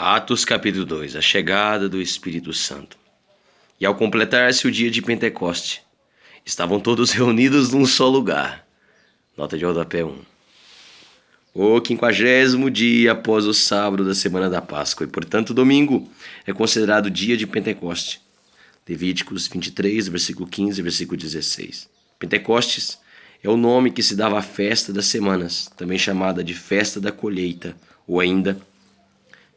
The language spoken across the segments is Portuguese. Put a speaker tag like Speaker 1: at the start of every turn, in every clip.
Speaker 1: Atos capítulo 2, a chegada do Espírito Santo. E ao completar-se o dia de Pentecoste, estavam todos reunidos num só lugar. Nota de rodapé 1. O 50º dia após o sábado da semana da Páscoa, e portanto domingo, é considerado dia de Pentecoste. Levíticos 23, versículo 15 e versículo 16. Pentecostes é o nome que se dava à festa das semanas, também chamada de festa da colheita, ou ainda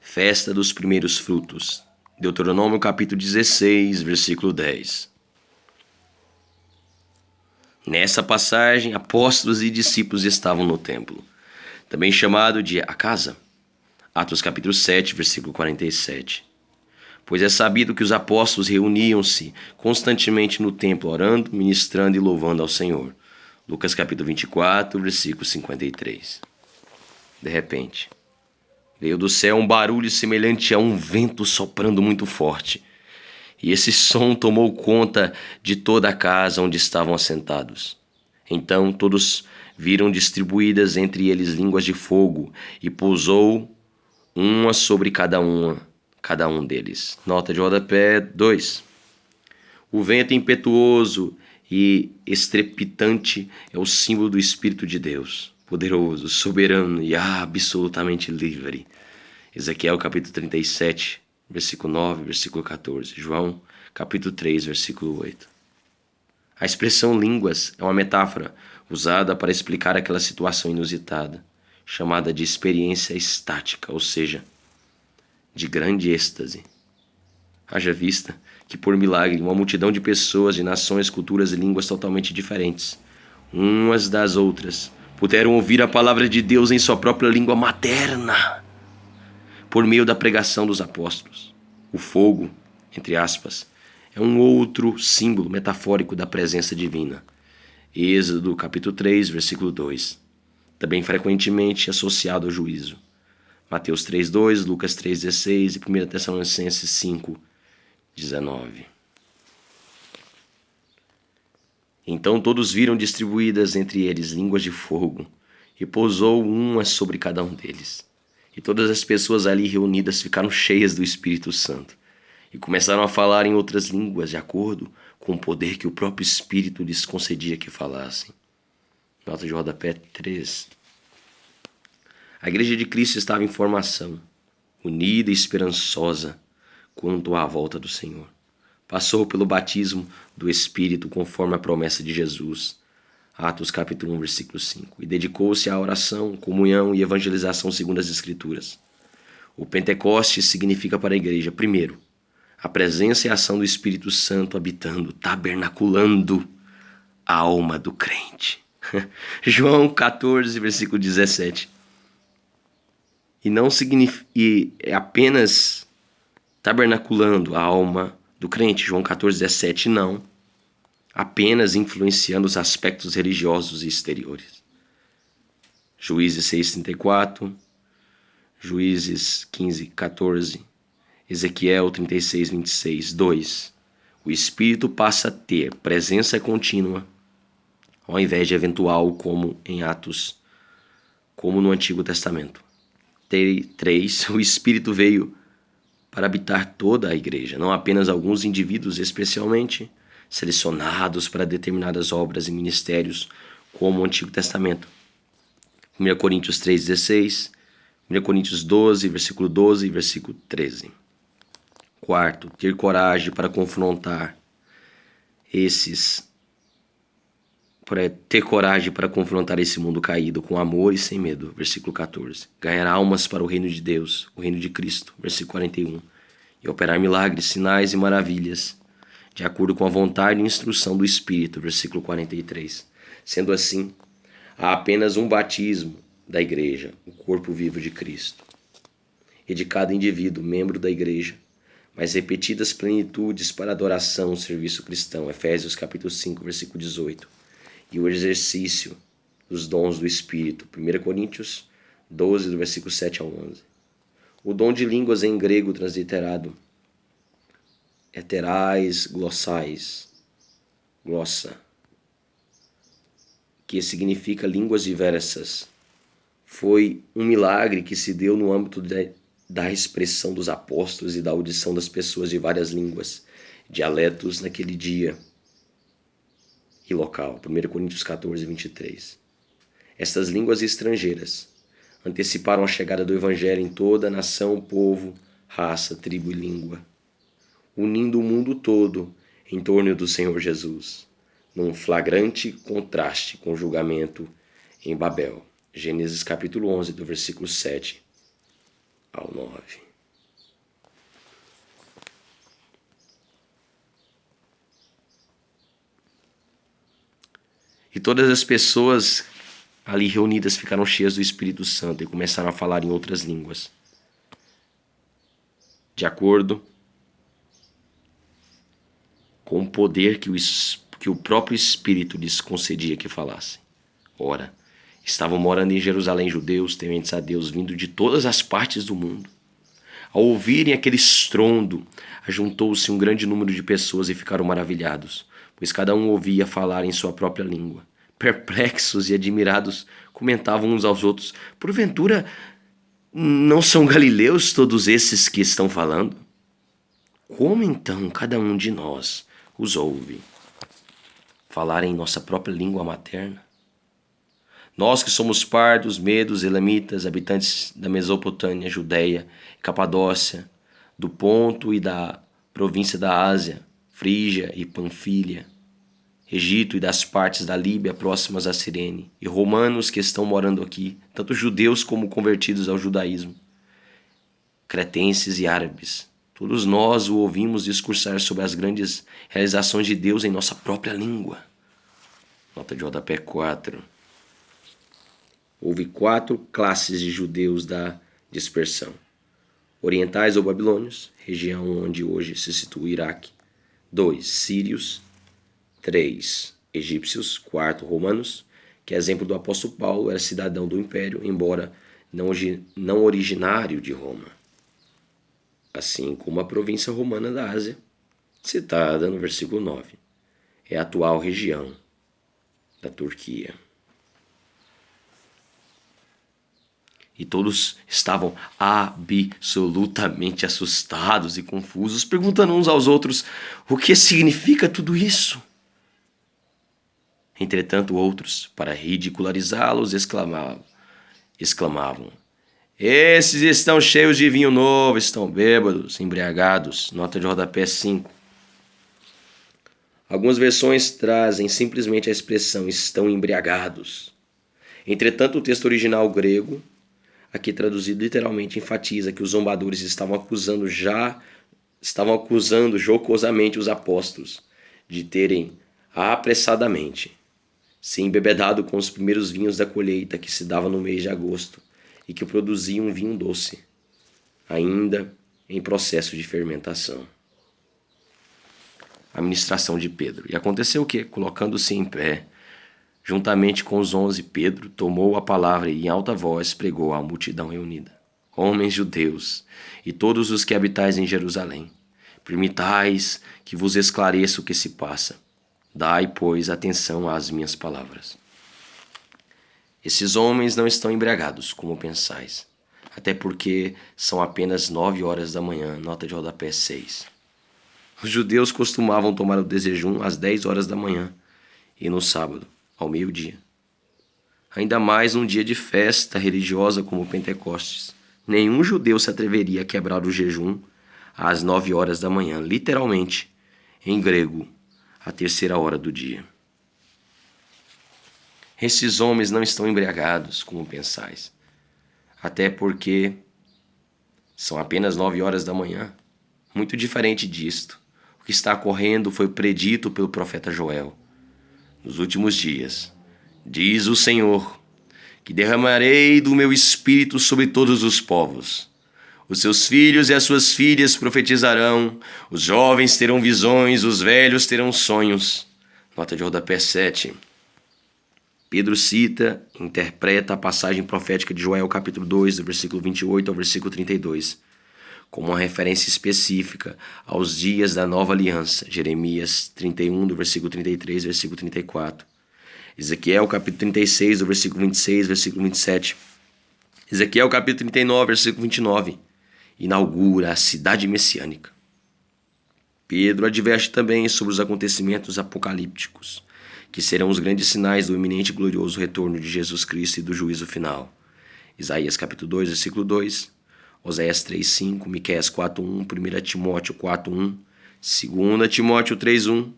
Speaker 1: festa dos primeiros frutos. Deuteronômio capítulo 16, versículo 10. Nessa passagem, apóstolos e discípulos estavam no templo, também chamado de a casa. Atos capítulo 7, versículo 47. Pois é sabido que os apóstolos reuniam-se constantemente no templo, orando, ministrando e louvando ao Senhor. Lucas capítulo 24, versículo 53. De repente, veio do céu um barulho semelhante a um vento soprando muito forte. E esse som tomou conta de toda a casa onde estavam assentados. Então todos viram distribuídas entre eles línguas de fogo, e pousou uma sobre cada um deles. Nota de rodapé 2. O vento impetuoso e estrepitante é o símbolo do Espírito de Deus, poderoso, soberano e absolutamente livre. Ezequiel capítulo 37, versículo 9, versículo 14. João capítulo 3, versículo 8. A expressão línguas é uma metáfora usada para explicar aquela situação inusitada, chamada de experiência estática, ou seja, de grande êxtase. Haja vista que, por milagre, uma multidão de pessoas de nações, culturas e línguas totalmente diferentes, umas das outras, puderam ouvir a palavra de Deus em sua própria língua materna, por meio da pregação dos apóstolos. O fogo, entre aspas, é um outro símbolo metafórico da presença divina. Êxodo capítulo 3, versículo 2. Também frequentemente associado ao juízo. Mateus 3:2, Lucas 3:16 e 1 Tessalonicenses 5:19. Então todos viram distribuídas entre eles línguas de fogo, e pousou uma sobre cada um deles. E todas as pessoas ali reunidas ficaram cheias do Espírito Santo, e começaram a falar em outras línguas, de acordo com o poder que o próprio Espírito lhes concedia que falassem. Nota de rodapé 3. A Igreja de Cristo estava em formação, unida e esperançosa quanto à volta do Senhor. Passou pelo batismo do Espírito conforme a promessa de Jesus, Atos capítulo 1, versículo 5, e dedicou-se à oração, comunhão e evangelização segundo as Escrituras. O Pentecostes significa para a Igreja, primeiro, a presença e a ação do Espírito Santo habitando, tabernaculando a alma do crente. João 14, versículo 17. E não significa é apenas tabernaculando a alma do crente. João 14, 17, não. Apenas influenciando os aspectos religiosos e exteriores. Juízes 6:34, Juízes 15:14, Ezequiel 36:26, 2. O Espírito passa a ter presença contínua, ao invés de eventual, como em Atos, como no Antigo Testamento. 3. O Espírito veio para habitar toda a igreja, não apenas alguns indivíduos especialmente selecionados para determinadas obras e ministérios, como o Antigo Testamento. 1 Coríntios 3,16, 1 Coríntios 12, versículo 12 e versículo 13. Quarto, ter coragem para confrontar esse mundo caído com amor e sem medo, versículo 14. Ganhar almas para o reino de Deus, o reino de Cristo, versículo 41. E operar milagres, sinais e maravilhas, de acordo com a vontade e instrução do Espírito, versículo 43. Sendo assim, há apenas um batismo da igreja, o corpo vivo de Cristo. E de cada indivíduo, membro da igreja, mas repetidas plenitudes para adoração, serviço cristão, Efésios capítulo 5, versículo 18. E o exercício dos dons do Espírito, 1 Coríntios 12, do versículo 7 ao 11. O dom de línguas em grego transliterado heterais glossais, glossa, que significa línguas diversas, foi um milagre que se deu no âmbito da expressão dos apóstolos e da audição das pessoas de várias línguas, dialetos naquele dia e local. 1 Coríntios 14, 23. Estas línguas estrangeiras anteciparam a chegada do Evangelho em toda nação, povo, raça, tribo e língua, unindo o mundo todo em torno do Senhor Jesus, num flagrante contraste com o julgamento em Babel. Gênesis capítulo 11, do versículo 7 ao 9. E todas as pessoas ali reunidas ficaram cheias do Espírito Santo e começaram a falar em outras línguas, de acordo com o poder que o próprio Espírito lhes concedia que falassem. Ora, estavam morando em Jerusalém judeus, tementes a Deus, vindo de todas as partes do mundo. Ao ouvirem aquele estrondo, ajuntou-se um grande número de pessoas e ficaram maravilhados, pois cada um ouvia falar em sua própria língua. Perplexos e admirados, comentavam uns aos outros: porventura, não são galileus todos esses que estão falando? Como então cada um de nós os ouve falar em nossa própria língua materna? Nós que somos pardos, medos, elamitas, habitantes da Mesopotâmia, Judeia, Capadócia, do Ponto e da província da Ásia, Frígia e Panfilha, Egito e das partes da Líbia próximas a Cirene, e romanos que estão morando aqui, tanto judeus como convertidos ao judaísmo, cretenses e árabes. Todos nós o ouvimos discursar sobre as grandes realizações de Deus em nossa própria língua. Nota de rodapé 4. Houve 4 classes de judeus da dispersão: orientais ou babilônios, região onde hoje se situa o Iraque; 2, sírios; 3, egípcios; 4, romanos, que exemplo do apóstolo Paulo era cidadão do império, embora não originário de Roma, assim como a província romana da Ásia, citada no versículo 9, é a atual região da Turquia. E todos estavam absolutamente assustados e confusos, perguntando uns aos outros: o que significa tudo isso? Entretanto, outros, para ridicularizá-los, exclamavam: esses estão cheios de vinho novo, estão bêbados, embriagados. Nota de rodapé 5. Algumas versões trazem simplesmente a expressão estão embriagados. Entretanto, o texto original grego, aqui traduzido literalmente, enfatiza que os zombadores estavam acusando jocosamente os apóstolos de terem apressadamente se embebedado com os primeiros vinhos da colheita que se dava no mês de agosto e que produziam um vinho doce, ainda em processo de fermentação. A ministração de Pedro. E aconteceu o quê? Colocando-se em pé, juntamente com os 11, Pedro tomou a palavra e em alta voz pregou à multidão reunida: homens judeus e todos os que habitais em Jerusalém, permitais que vos esclareça o que se passa. Dai, pois, atenção às minhas palavras. Esses homens não estão embriagados, como pensais, até porque são apenas 9 horas da manhã, nota de rodapé 6. Os judeus costumavam tomar o desjejum às 10 horas da manhã e no sábado, ao meio-dia. Ainda mais num dia de festa religiosa como Pentecostes. Nenhum judeu se atreveria a quebrar o jejum às 9 horas da manhã, literalmente, em grego, a 3ª hora do dia. Esses homens não estão embriagados, como pensais, até porque são apenas 9 horas da manhã. Muito diferente disto, o que está ocorrendo foi predito pelo profeta Joel. Nos últimos dias, diz o Senhor, que derramarei do meu espírito sobre todos os povos. Os seus filhos e as suas filhas profetizarão, os jovens terão visões, os velhos terão sonhos. Nota de rodapé 7. Pedro cita e interpreta a passagem profética de Joel capítulo 2, do versículo 28 ao versículo 32, como uma referência específica aos dias da nova aliança. Jeremias 31, do versículo 33, versículo 34. Ezequiel capítulo 36, do versículo 26, versículo 27. Ezequiel capítulo 39, versículo 29. inaugura a cidade messiânica. Pedro adverte também sobre os acontecimentos apocalípticos, que serão os grandes sinais do iminente e glorioso retorno de Jesus Cristo e do juízo final. Isaías capítulo 2, versículo 2, Oséias 3:5, Miqueias 4:1, 1 Timóteo 4:1, 2 Timóteo 3:1,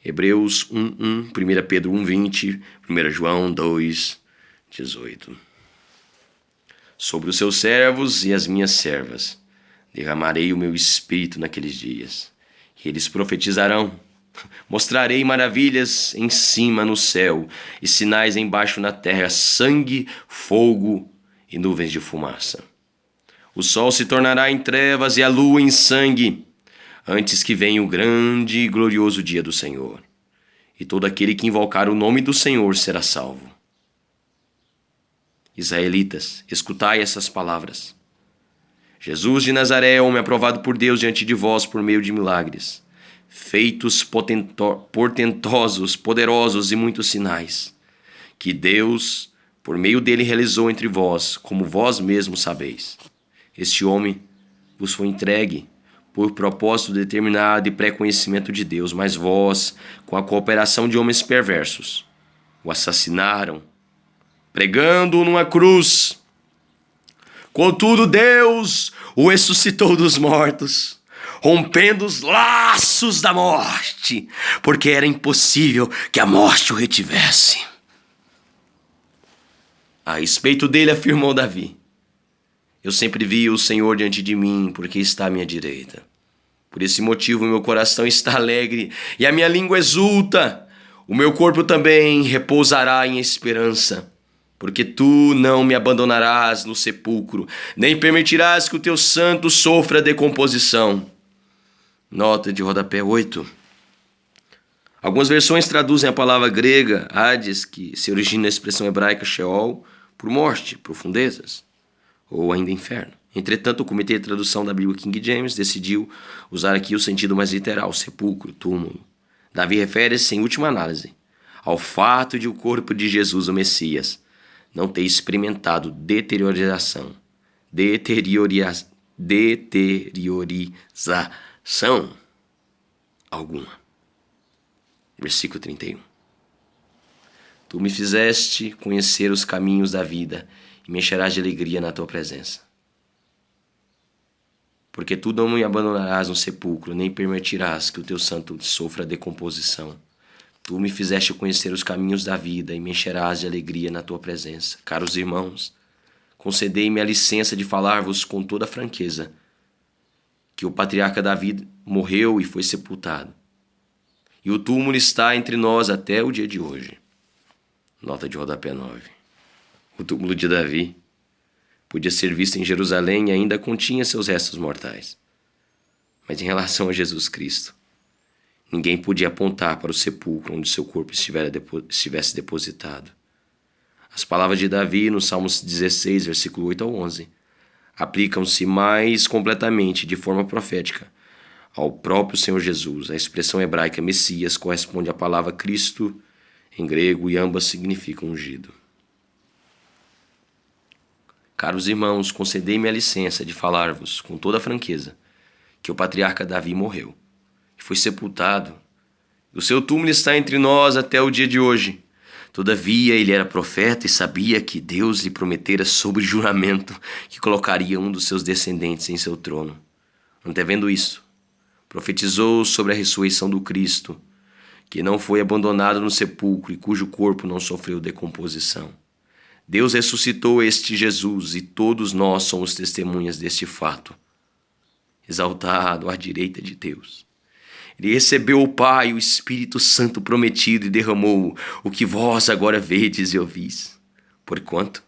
Speaker 1: Hebreus 1:1, 1 Pedro 1:20, 1 João 2:18. Sobre os seus servos e as minhas servas derramarei o meu espírito naqueles dias, e eles profetizarão. Mostrarei maravilhas em cima no céu e sinais embaixo na terra, sangue, fogo e nuvens de fumaça. O sol se tornará em trevas e a lua em sangue, antes que venha o grande e glorioso dia do Senhor. E todo aquele que invocar o nome do Senhor será salvo. Israelitas, escutai essas palavras. Jesus de Nazaré é homem aprovado por Deus diante de vós por meio de milagres, feitos portentosos, poderosos e muitos sinais, que Deus, por meio dele, realizou entre vós, como vós mesmos sabeis. Este homem vos foi entregue por propósito determinado e pré-conhecimento de Deus, mas vós, com a cooperação de homens perversos, o assassinaram, pregando-o numa cruz. Contudo, Deus o ressuscitou dos mortos, rompendo os laços da morte, porque era impossível que a morte o retivesse. A respeito dele afirmou Davi: eu sempre vi o Senhor diante de mim, porque está à minha direita. Por esse motivo meu coração está alegre e a minha língua exulta. O meu corpo também repousará em esperança, porque tu não me abandonarás no sepulcro, nem permitirás que o teu santo sofra decomposição. Nota de rodapé 8. Algumas versões traduzem a palavra grega Hades, que se origina na expressão hebraica Sheol, por morte, profundezas, ou ainda inferno. Entretanto, o Comitê de Tradução da Bíblia King James decidiu usar aqui o sentido mais literal, sepulcro, túmulo. Davi refere-se, em última análise, ao fato de o corpo de Jesus, o Messias, não ter experimentado deteriorização alguma. Versículo 31. Tu me fizeste conhecer os caminhos da vida e me encherás de alegria na tua presença. Porque tu não me abandonarás no sepulcro, nem permitirás que o teu santo sofra decomposição. Tu me fizeste conhecer os caminhos da vida e me encherás de alegria na tua presença. Caros irmãos, concedei-me a licença de falar-vos com toda franqueza que o patriarca Davi morreu e foi sepultado. E o túmulo está entre nós até o dia de hoje. Nota de rodapé 9. O túmulo de Davi podia ser visto em Jerusalém e ainda continha seus restos mortais. Mas em relação a Jesus Cristo, ninguém podia apontar para o sepulcro onde seu corpo estivesse depositado. As palavras de Davi no Salmos 16, versículo 8 ao 11, aplicam-se mais completamente, de forma profética, ao próprio Senhor Jesus. A expressão hebraica Messias corresponde à palavra Cristo em grego e ambas significam ungido. Caros irmãos, concedei-me a licença de falar-vos com toda franqueza que o patriarca Davi morreu e foi sepultado. O seu túmulo está entre nós até o dia de hoje. Todavia, ele era profeta e sabia que Deus lhe prometera sob juramento que colocaria um dos seus descendentes em seu trono. Antevendo isso, profetizou sobre a ressurreição do Cristo, que não foi abandonado no sepulcro e cujo corpo não sofreu decomposição. Deus ressuscitou este Jesus e todos nós somos testemunhas deste fato. Exaltado à direita de Deus, ele recebeu o Pai, o Espírito Santo prometido e derramou o que vós agora vedes e ouvis. Porquanto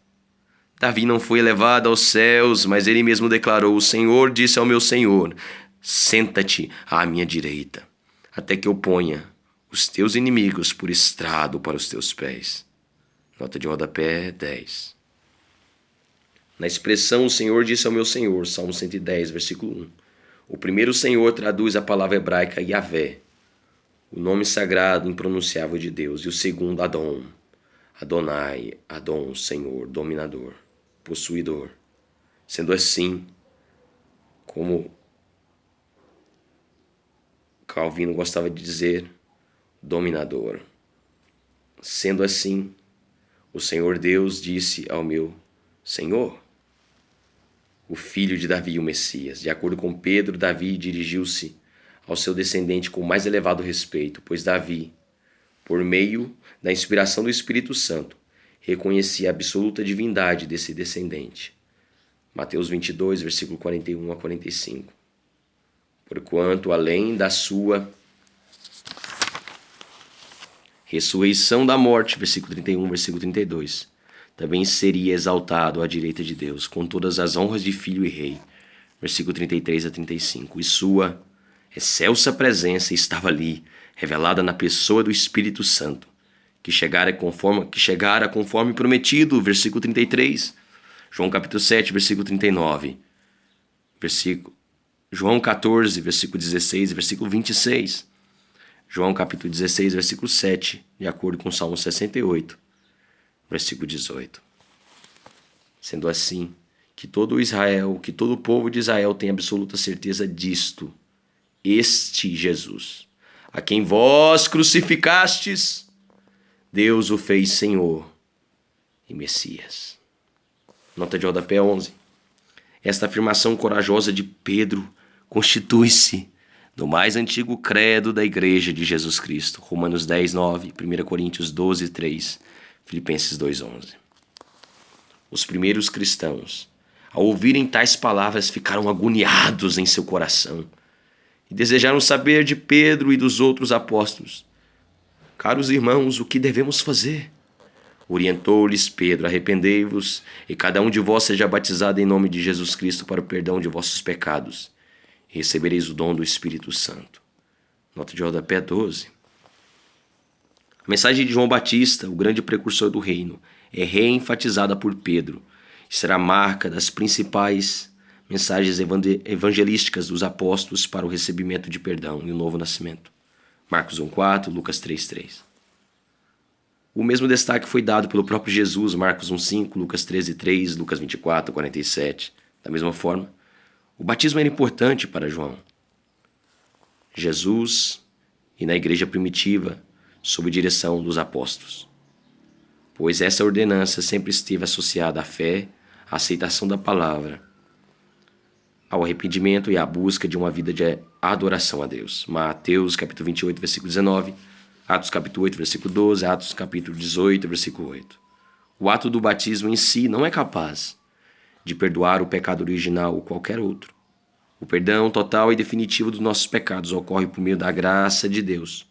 Speaker 1: Davi não foi elevado aos céus, mas ele mesmo declarou: o Senhor disse ao meu Senhor: senta-te à minha direita, até que eu ponha os teus inimigos por estrado para os teus pés. Nota de rodapé 10. Na expressão o Senhor disse ao meu Senhor, Salmo 110, versículo 1. O primeiro Senhor traduz a palavra hebraica Yahvé, o nome sagrado impronunciável de Deus, e o segundo Adon, Adonai, Adon, Senhor, dominador, possuidor. Sendo assim, como Calvino gostava de dizer, dominador. Sendo assim, o Senhor Deus disse ao meu Senhor, o filho de Davi, o Messias. De acordo com Pedro, Davi dirigiu-se ao seu descendente com o mais elevado respeito, pois Davi, por meio da inspiração do Espírito Santo, reconhecia a absoluta divindade desse descendente. Mateus 22, versículo 41 a 45. Porquanto, além da sua ressurreição da morte, versículo 31, versículo 32, também seria exaltado à direita de Deus, com todas as honras de filho e rei, versículo 33 a 35. E sua excelsa presença estava ali, revelada na pessoa do Espírito Santo, que chegara conforme prometido, versículo 33. João capítulo 7, versículo 39. João 14, versículo 16 e versículo 26. João capítulo 16, versículo 7, de acordo com Salmo 68, versículo 18. Sendo assim, que todo o povo de Israel tem absoluta certeza disto. Este Jesus, a quem vós crucificastes, Deus o fez Senhor e Messias. Nota de rodapé 11. Esta afirmação corajosa de Pedro constitui-se no mais antigo credo da Igreja de Jesus Cristo. Romanos 10, 9, 1 Coríntios 12, 3, Filipenses 2, 11. Os primeiros cristãos, ao ouvirem tais palavras, ficaram agoniados em seu coração e desejaram saber de Pedro e dos outros apóstolos. Caros irmãos, o que devemos fazer? Orientou-lhes Pedro, arrependei-vos, e cada um de vós seja batizado em nome de Jesus Cristo para o perdão de vossos pecados, e recebereis o dom do Espírito Santo. Nota de rodapé 12. A mensagem de João Batista, o grande precursor do reino, é reenfatizada por Pedro e será marca das principais mensagens evangelísticas dos apóstolos para o recebimento de perdão e o novo nascimento. Marcos 1,4, Lucas 3,3. O mesmo destaque foi dado pelo próprio Jesus, Marcos 1,5, Lucas 13,3, Lucas 24, 47. Da mesma forma, o batismo era importante para João. Jesus e na igreja primitiva, sob direção dos apóstolos. Pois essa ordenança sempre esteve associada à fé, à aceitação da palavra, ao arrependimento e à busca de uma vida de adoração a Deus. Mateus capítulo 28, versículo 19, Atos capítulo 8, versículo 12, Atos capítulo 18, versículo 8. O ato do batismo em si não é capaz de perdoar o pecado original ou qualquer outro. O perdão total e definitivo dos nossos pecados ocorre por meio da graça de Deus,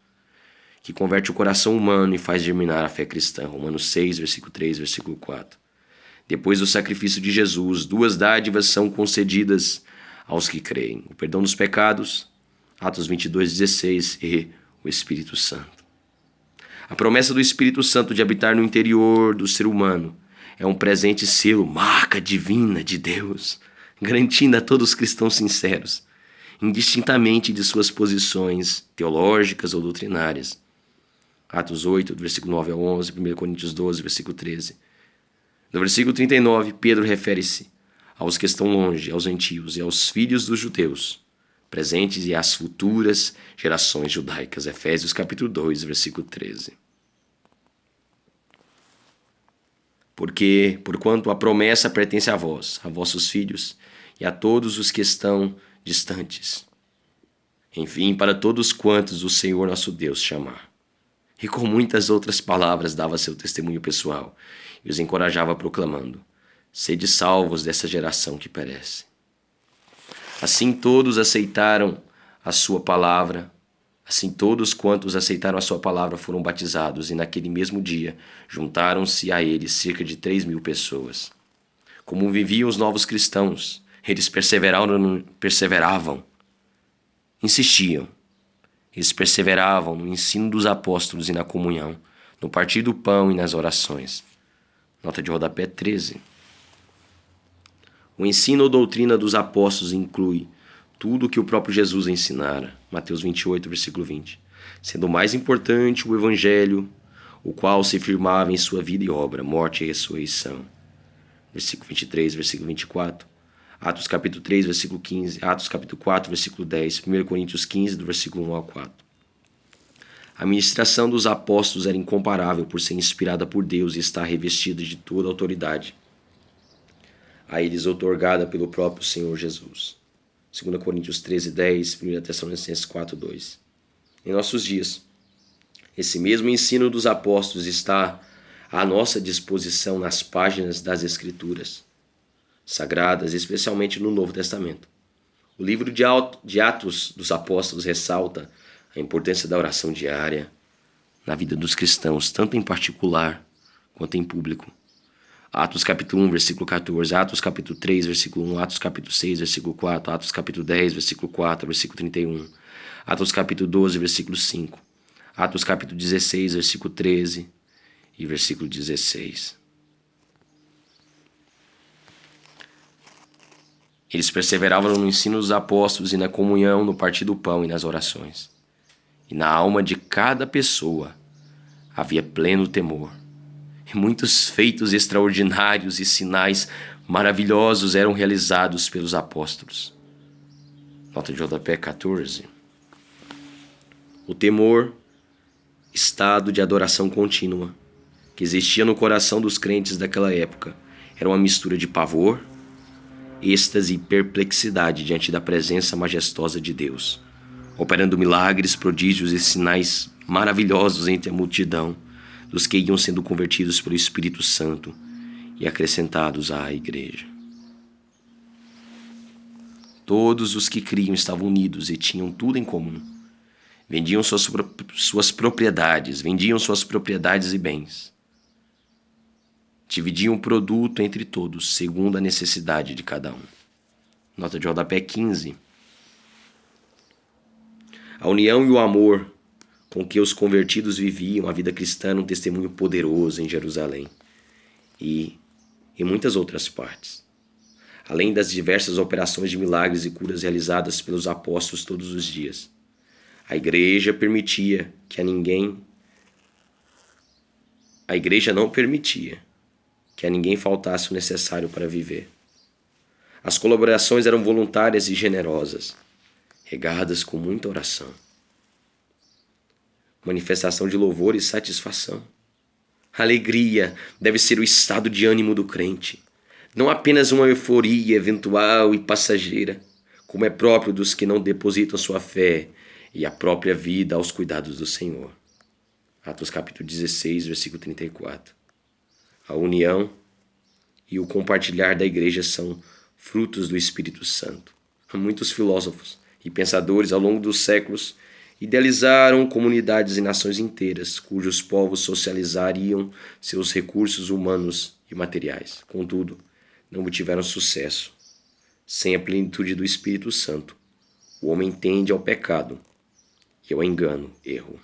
Speaker 1: que converte o coração humano e faz germinar a fé cristã. Romanos 6, versículo 3, versículo 4. Depois do sacrifício de Jesus, duas dádivas são concedidas aos que creem: o perdão dos pecados, Atos 22, 16, e o Espírito Santo. A promessa do Espírito Santo de habitar no interior do ser humano é um presente selo, marca divina de Deus, garantindo a todos os cristãos sinceros, indistintamente de suas posições teológicas ou doutrinárias. Atos 8, do versículo 9 ao 11, 1 Coríntios 12, versículo 13. No versículo 39, Pedro refere-se aos que estão longe, aos gentios e aos filhos dos judeus, presentes e às futuras gerações judaicas. Efésios capítulo 2, versículo 13. Porquanto a promessa pertence a vós, a vossos filhos e a todos os que estão distantes. Enfim, para todos quantos o Senhor nosso Deus chamar. E com muitas outras palavras dava seu testemunho pessoal e os encorajava proclamando: sede salvos dessa geração que perece. Assim todos aceitaram a sua palavra, assim todos quantos aceitaram a sua palavra foram batizados, e naquele mesmo dia juntaram-se a eles cerca de 3.000 pessoas. Como viviam os novos cristãos, eles perseveravam, insistiam. Eles perseveravam no ensino dos apóstolos e na comunhão, no partir do pão e nas orações. Nota de rodapé 13. O ensino ou doutrina dos apóstolos inclui tudo o que o próprio Jesus ensinara. Mateus 28, versículo 20. Sendo mais importante o evangelho, o qual se firmava em sua vida e obra, morte e ressurreição. Versículo 23, versículo 24. Atos capítulo 3, versículo 15, Atos capítulo 4, versículo 10, 1 Coríntios 15, do versículo 1 ao 4. A ministração dos apóstolos era incomparável por ser inspirada por Deus e estar revestida de toda a autoridade a eles outorgada pelo próprio Senhor Jesus. 2 Coríntios 13, 10, 1 Tessalonicenses 4, 2. Em nossos dias, esse mesmo ensino dos apóstolos está à nossa disposição nas páginas das Escrituras sagradas, especialmente no Novo Testamento. O livro de Atos dos Apóstolos ressalta a importância da oração diária na vida dos cristãos, tanto em particular quanto em público. Atos capítulo 1, versículo 14, Atos capítulo 3, versículo 1, Atos capítulo 6, versículo 4, Atos capítulo 10, versículo 4, versículo 31, Atos capítulo 12, versículo 5, Atos capítulo 16, versículo 13 e versículo 16. Eles perseveravam no ensino dos apóstolos e na comunhão, no partir do pão e nas orações. E na alma de cada pessoa havia pleno temor. E muitos feitos extraordinários e sinais maravilhosos eram realizados pelos apóstolos. Nota de rodapé 14. O temor, estado de adoração contínua, que existia no coração dos crentes daquela época, era uma mistura de pavor, êxtase e perplexidade diante da presença majestosa de Deus, operando milagres, prodígios e sinais maravilhosos entre a multidão dos que iam sendo convertidos pelo Espírito Santo e acrescentados à igreja. Todos os que criam estavam unidos e tinham tudo em comum. Vendiam suas propriedades e bens. Dividiam o produto entre todos, segundo a necessidade de cada um. Nota de rodapé 15. A união e o amor com que os convertidos viviam a vida cristã era um testemunho poderoso em Jerusalém e em muitas outras partes. Além das diversas operações de milagres e curas realizadas pelos apóstolos todos os dias, a igreja não permitia que a ninguém faltasse o necessário para viver. As colaborações eram voluntárias e generosas, regadas com muita oração. Manifestação de louvor e satisfação. Alegria deve ser o estado de ânimo do crente, não apenas uma euforia eventual e passageira, como é próprio dos que não depositam sua fé e a própria vida aos cuidados do Senhor. Atos capítulo 16, versículo 34. A união e o compartilhar da igreja são frutos do Espírito Santo. Muitos filósofos e pensadores ao longo dos séculos idealizaram comunidades e nações inteiras, cujos povos socializariam seus recursos humanos e materiais. Contudo, não obtiveram sucesso. Sem a plenitude do Espírito Santo, o homem tende ao pecado e ao engano, erro.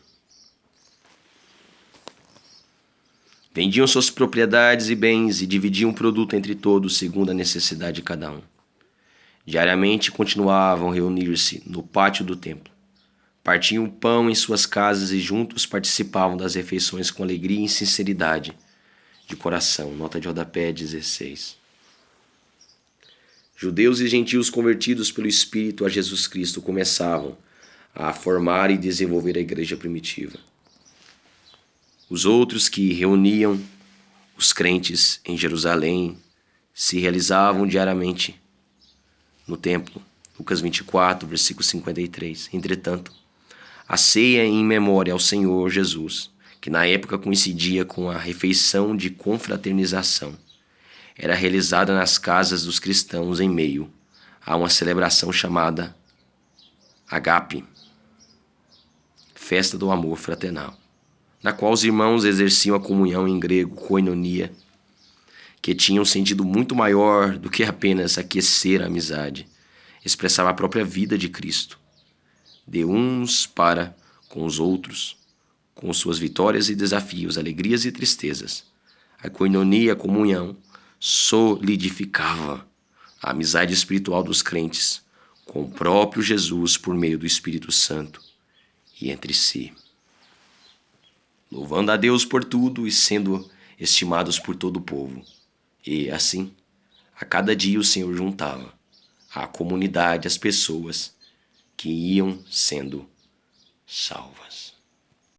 Speaker 1: Vendiam suas propriedades e bens e dividiam o produto entre todos segundo a necessidade de cada um. Diariamente continuavam a reunir-se no pátio do templo. Partiam o pão em suas casas e juntos participavam das refeições com alegria e sinceridade de coração. Nota de rodapé 16. Judeus e gentios convertidos pelo Espírito a Jesus Cristo começavam a formar e desenvolver a igreja primitiva. Os outros que reuniam os crentes em Jerusalém se realizavam diariamente no templo. Lucas 24, versículo 53. Entretanto, a ceia em memória ao Senhor Jesus, que na época coincidia com a refeição de confraternização, era realizada nas casas dos cristãos em meio a uma celebração chamada Agape, festa do amor fraternal, na qual os irmãos exerciam a comunhão, em grego koinonia, que tinha um sentido muito maior do que apenas aquecer a amizade. Expressava a própria vida de Cristo, de uns para com os outros, com suas vitórias e desafios, alegrias e tristezas. A koinonia, a comunhão, solidificava a amizade espiritual dos crentes com o próprio Jesus por meio do Espírito Santo e entre si, louvando a Deus por tudo e sendo estimados por todo o povo. E, assim, a cada dia o Senhor juntava a comunidade, as pessoas que iam sendo salvas.